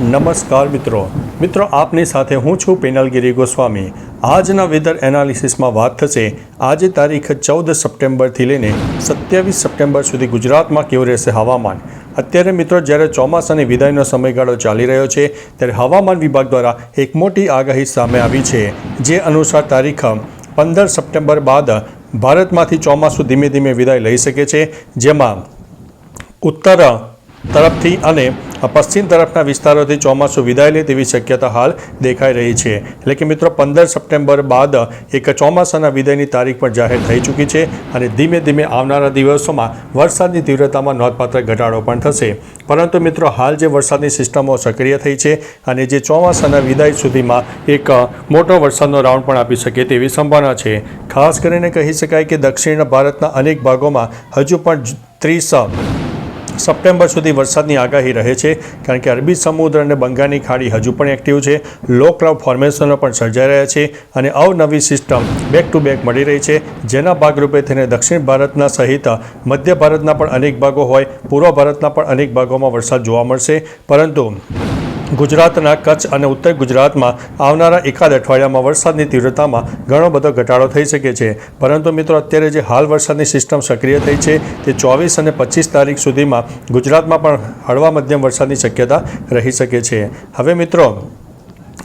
નમસ્કાર મિત્રો આપની સાથે હું છું પેનલગીરી ગોસ્વામી। આજના વેધર એનાલિસિસમાં વાત થશે આજે તારીખ 14 સપ્ટેમ્બરથી લઈને 27 સપ્ટેમ્બર સુધી ગુજરાતમાં કેવું રહેશે હવામાન। અત્યારે મિત્રો જ્યારે ચોમાસાની વિદાયનો સમયગાળો ચાલી રહ્યો છે ત્યારે હવામાન વિભાગ દ્વારા એક મોટી આગાહી સામે આવી છે, જે અનુસાર તારીખ 15 સપ્ટેમ્બર બાદ ભારતમાંથી ચોમાસું ધીમે ધીમે વિદાય લઈ શકે છે, જેમાં ઉત્તર તરફથી અને પશ્ચિમ તરફના વિસ્તારોથી ચોમાસું વિદાય લે તેવી શક્યતા હાલ દેખાઈ રહી છે। એટલે કે મિત્રો 15 સપ્ટેમ્બર બાદ એક ચોમાસાના વિદાયની તારીખ પણ જાહેર થઈ ચૂકી છે અને ધીમે ધીમે આવનારા દિવસોમાં વરસાદની તીવ્રતામાં નોંધપાત્ર ઘટાડો પણ થશે। પરંતુ મિત્રો હાલ જે વરસાદની સિસ્ટમો સક્રિય થઈ છે અને જે ચોમાસાના વિદાય સુધીમાં એક મોટો વરસાદનો રાઉન્ડ પણ આપી શકે તેવી સંભાવના છે। ખાસ કરીને કહી શકાય કે દક્ષિણ ભારતના અનેક ભાગોમાં હજુ પણ 30 સપ્ટેમ્બર સુધી વરસાદની આગાહી રહે છે, કારણ કે અરબી સમુદ્ર અને બંગાળની ખાડી હજુ પણ એક્ટિવ છે, લો ક્લાઉડ ફોર્મેશનો પણ સર્જાઈ રહ્યા છે અને અવનવી સિસ્ટમ બેક ટુ બેક મળી રહી છે, જેના ભાગરૂપે થઈને દક્ષિણ ભારતના સહિત મધ્ય ભારતના પણ અનેક ભાગો હોય, પૂર્વ ભારતના પણ અનેક ભાગોમાં વરસાદ જોવા મળશે। પરંતુ ગુજરાતના કચ્છ અને ઉત્તર ગુજરાતમાં આવનારા એકાદ અઠવાડિયામાં વરસાદની તીવ્રતામાં ઘણો બધો ઘટાડો થઈ શકે છે। પરંતુ મિત્રો અત્યારે જે હાલ વરસાદની સિસ્ટમ સક્રિય થઈ છે તે 24 અને 25 તારીખ સુધીમાં ગુજરાતમાં પણ હળવા મધ્યમ વરસાદની શક્યતા રહી શકે છે। હવે મિત્રો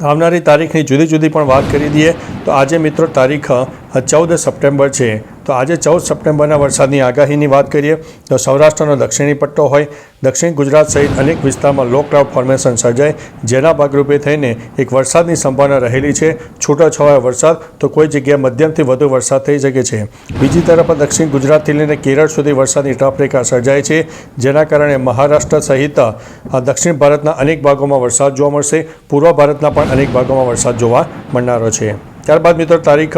આવનારી તારીખની જુદી જુદી પણ વાત કરી દઈએ તો આજે મિત્રો તારીખ 14 સપ્ટેમ્બર છે, તો આજે 14 સપ્ટેમ્બરના વરસાદની આગાહીની વાત કરીએ તો સૌરાષ્ટ્રનો દક્ષિણી પટ્ટો હોય, દક્ષિણ ગુજરાત સહિત અનેક વિસ્તારમાં લો ક્લાઉડ ફોર્મેશન સર્જાય, જેના ભાગરૂપે થઈને એક વરસાદની સંભાવના રહેલી છે। છૂટોછવાયો વરસાદ તો કોઈ જગ્યાએ મધ્યમથી વધુ વરસાદ થઈ શકે છે। બીજી તરફ દક્ષિણ ગુજરાતથી લઈને કેરળ સુધી વરસાદની ટફરેખા સર્જાય છે, જેના કારણે મહારાષ્ટ્ર સહિત દક્ષિણ ભારતના અનેક ભાગોમાં વરસાદ જોવા મળશે, પૂર્વ ભારતના પણ અનેક ભાગોમાં વરસાદ જોવા મળનારો છે। ત્યારબાદ મિત્રો તારીખ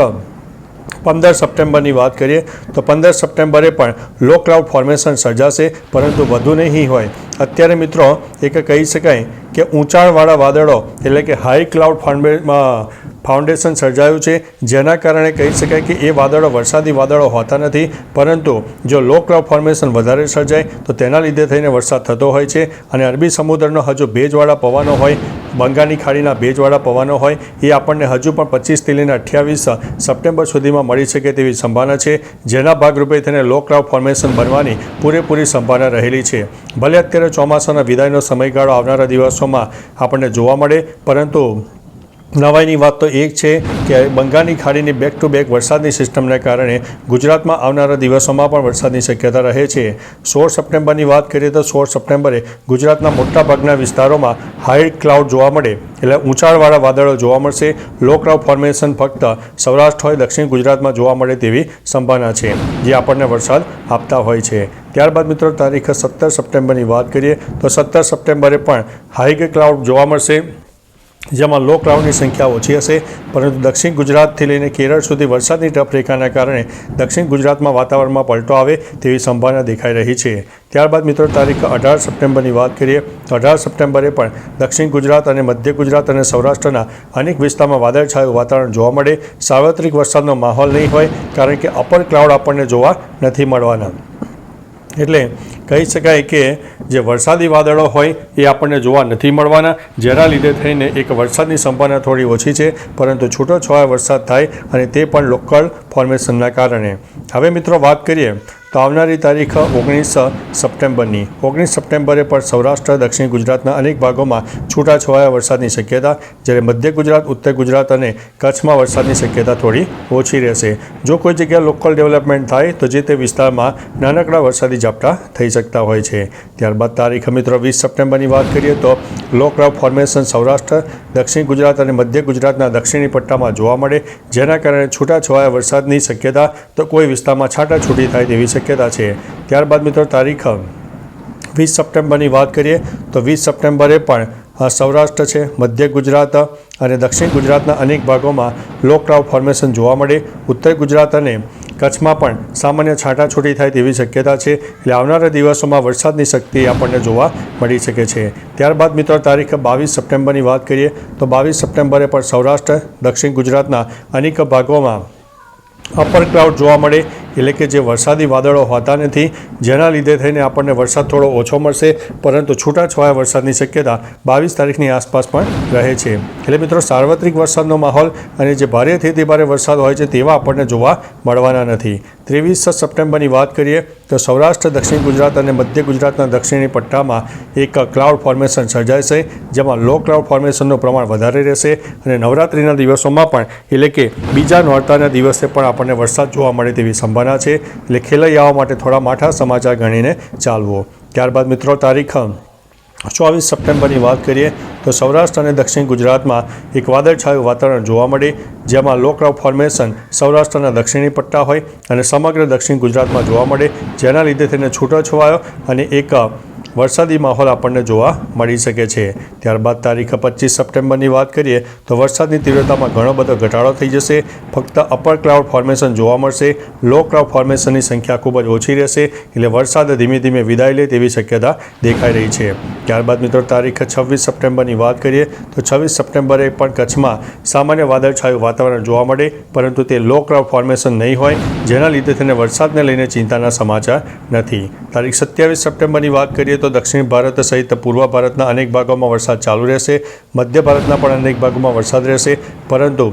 15 સપ્ટેમ્બરની વાત કરીએ તો 15 સપ્ટેમ્બરે પણ લો ક્લાઉડ ફોર્મેશન સર્જાશે, પરંતુ વધુ નહીં હોય। અત્યારે મિત્રો એક કહી શકાય કે ઊંચાણવાળા વાદળો એટલે કે હાઈ ક્લાઉડ ફાઉન્ડેશન સર્જાયું છે, જેના કારણે કહી શકાય કે એ વાદળો વરસાદી વાદળો હોતા નથી, પરંતુ જો લો ક્લાઉડ ફોર્મેશન વધારે સર્જાય તો તેના લીધે થઈને વરસાદ થતો હોય છે અને અરબી સમુદ્રનો હજુ ભેજવાળા પવનો હોય, બંગાળની ખાડીના ભેજવાળા પવનો હોય, એ આપણને હજુ પણ 25થી લઈને 28 સપ્ટેમ્બર સુધીમાં મળી શકે તેવી સંભાવના છે, જેના ભાગરૂપે તેને લો ક્લાઉડ ફોર્મેશન બનવાની પૂરેપૂરી સંભાવના રહેલી છે। ભલે અત્યારે ચોમાસાના વિદાયનો સમયગાળો આવનારા દિવસોમાં આપણને જોવા મળે, પરંતુ નવાઈની વાત તો એક છે કે બંગાળની ખાડીની બેક ટુ બેક વરસાદની સિસ્ટમને કારણે ગુજરાતમાં આવનારા દિવસોમાં પણ વરસાદની શક્યતા રહે છે। 16 સપ્ટેમ્બરની વાત કરીએ તો 16 સપ્ટેમ્બરે ગુજરાતના મોટાભાગના વિસ્તારોમાં હાઈ ક્લાઉડ જોવા મળે, એટલે ઊંચાણવાળા વાદળો જોવા મળશે। લો ક્લાઉડ ફોર્મેશન ફક્ત સૌરાષ્ટ્ર હોય, દક્ષિણ ગુજરાતમાં જોવા મળે તેવી સંભાવના છે, જે આપણને વરસાદ આપતા હોય છે। ત્યારબાદ મિત્રો તારીખ 17 સપ્ટેમ્બરની વાત કરીએ તો 17 સપ્ટેમ્બરે પણ હાઈ ક્લાઉડ જોવા મળશે, જેમાં લો ક્લાઉડની સંખ્યા ઓછી હશે, પરંતુ દક્ષિણ ગુજરાતથી લઈને કેરળ સુધી વરસાદની ટફરેખાના કારણે દક્ષિણ ગુજરાતમાં વાતાવરણમાં પલટો આવે તેવી સંભાવના દેખાઈ રહી છે। ત્યારબાદ મિત્રો તારીખ 18 સપ્ટેમ્બરની વાત કરીએ તો 18 સપ્ટેમ્બરે પણ દક્ષિણ ગુજરાત અને મધ્ય ગુજરાત અને સૌરાષ્ટ્રના અનેક વિસ્તારમાં વાદળછાયું વાતાવરણ જોવા મળે, સાર્વત્રિક વરસાદનો માહોલ નહીં હોય, કારણ કે અપર ક્લાઉડ આપણને જોવા નથી મળવાના। એટલે કહી શકાય કે જે વરસાદી વાદળો હોય એ આપણને જોવા નથી મળવાના, જેના લીધે થઈને એક વરસાદની સંભાવના થોડી ઓછી છે, પરંતુ છૂટોછવાયો વરસાદ થાય અને તે પણ લોકલ ફોર્મેશનના કારણે। હવે મિત્રો વાત કરીએ તો આવનારી તારીખ 19 સપ્ટેમ્બરની 19 સપ્ટેમ્બરે પણ સૌરાષ્ટ્ર, દક્ષિણ ગુજરાતના અનેક ભાગોમાં છૂટાછવાયા વરસાદની શક્યતા, જ્યારે મધ્ય ગુજરાત, ઉત્તર ગુજરાત અને કચ્છમાં વરસાદની શક્યતા થોડી ઓછી રહેશે। જો કોઈ જગ્યાએ લોકલ ડેવલપમેન્ટ થાય તો જે તે વિસ્તારમાં નાનકડા વરસાદી ઝાપટા થઈ શકતા હોય છે। ત્યારબાદ તારીખ મિત્રો 20 સપ્ટેમ્બરની વાત કરીએ તો લો ક્લાઉડ ફોર્મેશન સૌરાષ્ટ્ર, દક્ષિણ ગુજરાત અને મધ્ય ગુજરાતના દક્ષિણી પટ્ટામાં જોવા મળે, જેના કારણે છૂટાછવાયા વરસાદની શક્યતા તો કોઈ વિસ્તારમાં છાંટાછૂટી થાય તેવી શક્યતા છે। ત્યારબાદ મિત્રો તારીખ 20 સપ્ટેમ્બરની વાત કરીએ તો 20 સપ્ટેમ્બરે પણ સૌરાષ્ટ્ર છે, મધ્ય ગુજરાત અને દક્ષિણ ગુજરાતના અનેક ભાગોમાં લો ક્લાઉડ ફોર્મેશન જોવા મળે, ઉત્તર ગુજરાત અને કચ્છમાં પણ સામાન્ય છાંટાછૂટી થાય તેવી શક્યતા છે, એટલે આવનારા દિવસોમાં વરસાદની શક્તિ આપણને જોવા મળી શકે છે। ત્યારબાદ મિત્રો તારીખ 22 સપ્ટેમ્બરની વાત કરીએ તો 22 સપ્ટેમ્બરે પણ સૌરાષ્ટ્ર, દક્ષિણ ગુજરાતના અનેક ભાગોમાં અપર ક્લાઉડ જોવા મળે, એટલે કે જે વરસાદી વાદળો હોતા નથી, જેના લીધે થઈને આપણને વરસાદ થોડો ઓછો મળશે, પરંતુ છૂટાછવાયા વરસાદની શક્યતા 22 તારીખની આસપાસ પણ રહે છે. એટલે મિત્રો સાર્વત્રિક વરસાદનો માહોલ અને જે ભારેથી અતિ ભારે વરસાદ હોય છે તેવા આપણને જોવા મળવાના નથી. 23 સપ્ટેમ્બરની વાત કરીએ તો સૌરાષ્ટ્ર, દક્ષિણ ગુજરાત અને મધ્ય ગુજરાતના દક્ષિણી પટ્ટામાં એક ક્લાઉડ ફોર્મેશન સર્જાશે, જેમાં લો ક્લાઉડ ફોર્મેશનનું પ્રમાણ વધારે રહેશે અને નવરાત્રિના દિવસોમાં પણ એટલે કે બીજા નોરતાના દિવસે પણ આપણને વરસાદ જોવા મળે તેવી સંભાવના છે. એટલે ખેલૈયાઓ માટે થોડા માઠા સમાચાર ગણીને ચાલવો. ત્યારબાદ મિત્રો તારીખ 24 સપ્ટેમ્બરની વાત કરીએ તો સૌરાષ્ટ્ર અને દક્ષિણ ગુજરાતમાં એક વાદળછાયું વાતાવરણ જોવા મળે, જેમાં લો ક્લાઉડ ફોર્મેશન સૌરાષ્ટ્રના દક્ષિણી પટ્ટા હોય અને સમગ્ર દક્ષિણ ગુજરાતમાં જોવા મળે, જેના લીધે તેને છૂટોછવાયો અને એક વરસાદી માહોલ આપણને જોવા મળી શકે છે. ત્યારબાદ તારીખ 25 સપ્ટેમ્બરની વાત કરીએ તો વરસાદની તીવ્રતામાં ઘણો બધો ઘટાડો થઈ જશે. ફક્ત અપર ક્લાઉડ ફોર્મેશન જોવા મળશે, લો ક્લાઉડ ફોર્મેશનની સંખ્યા ખૂબ જ ઓછી રહેશે, એટલે વરસાદ ધીમે ધીમે વિદાય લે તેવી શક્યતા દેખાઈ રહી છે. ત્યારબાદ મિત્રો તારીખ 26 સપ્ટેમ્બરની વાત કરીએ તો 26 સપ્ટેમ્બરે પણ કચ્છમાં સામાન્ય વાદળછાયું વાતાવરણ જોવા મળે, પરંતુ તે લો ક્લાઉડ ફોર્મેશન નહીં હોય, જેના લીધે તેને વરસાદને લઈને ચિંતાના સમાચાર નથી. તારીખ 27 સપ્ટેમ્બરની વાત કરીએ તો દક્ષિણ ભારત સહિત પૂર્વ ભારતના અનેક ભાગોમાં વરસાદ ચાલુ રહેશે, મધ્ય ભારતના પણ અનેક ભાગોમાં વરસાદ રહેશે, પરંતુ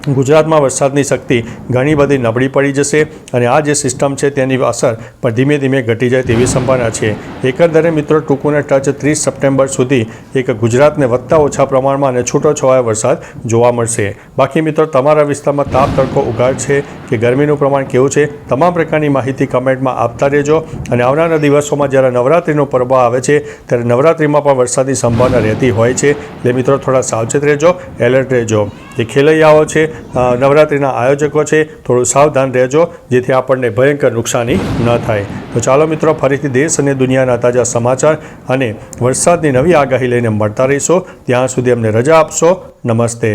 ગુજરાતમાં વરસાદની શક્તિ ઘણી બધી નબળી પડી જશે અને આ જે સિસ્ટમ છે તેની અસર પણ ધીમે ધીમે ઘટી જાય તેવી સંભાવના છે. એકંદરે મિત્રો ટૂંકુને ટચ 30 સપ્ટેમ્બર સુધી એક ગુજરાતને વધતા ઓછા પ્રમાણમાં અને છૂટોછવાયો વરસાદ જોવા મળશે. બાકી મિત્રો તમારા વિસ્તારમાં તાપ, તડકો, ઉઘાડ છે કે ગરમીનું પ્રમાણ કેવું છે, તમામ પ્રકારની માહિતી કમેન્ટમાં આપતા રહેજો. અને આવનારા દિવસોમાં જ્યારે નવરાત્રિનો પર્વ આવે છે ત્યારે નવરાત્રિમાં પણ વરસાદની સંભાવના રહેતી હોય છે, એટલે મિત્રો થોડા સાવચેત રહેજો, એલર્ટ રહેજો. જે ખેલૈયાઓ છે, નવરાત્રિના આયોજકો છે, થોડું સાવધાન રહેજો, જેથી આપણને ભયંકર નુકસાની ન થાય. તો ચાલો મિત્રો, ફરીથી દેશ અને દુનિયાના તાજા સમાચાર અને વરસાદની નવી આગાહી લઈને મળતા રહીશો. ત્યાં સુધી અમને રજા આપશો. નમસ્તે.